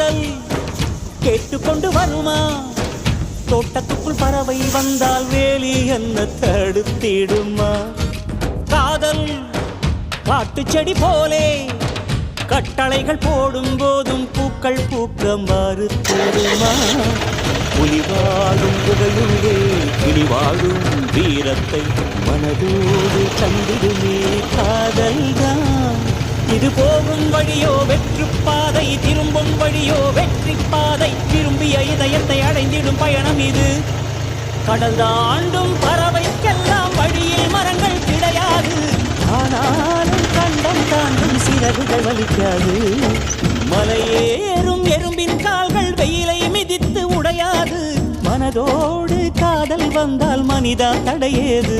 காதல் கேட்டுக்கொண்டு வருமா? தோட்டத்துக்குள் பறவை வந்தால் வேலி என்ன தடுத்திடுமா? காதல் காட்டு செடி போலே கட்டளைகள் போடும் போதும் பூக்கள் பூக்க மறுத்திடுமா? புலி வாழும் புகையுள்ளே கிளி வாழும் வீரத்தை மனதோடு கண்டிடுமே காதல்தான். இது போகும் வழியோ வெற்று பாதை, திரும்பும் வழியோ வெற்றி பாதை. திரும்பிய இதயத்தை அடைந்திடும் பயணம் இது. கடல் தாண்டும் பறவைக்கெல்லாம் வழியில் மரங்கள் கிடையாது. ஆனாலும் கண்டம் தாண்டும் சிறகுகள் வலிக்காது. மலையேறும் எறும்பின் கால்கள் வெயிலை மிதித்து உடையாது. மனதோடு காதல் வந்தால் மனிதா தடையேது.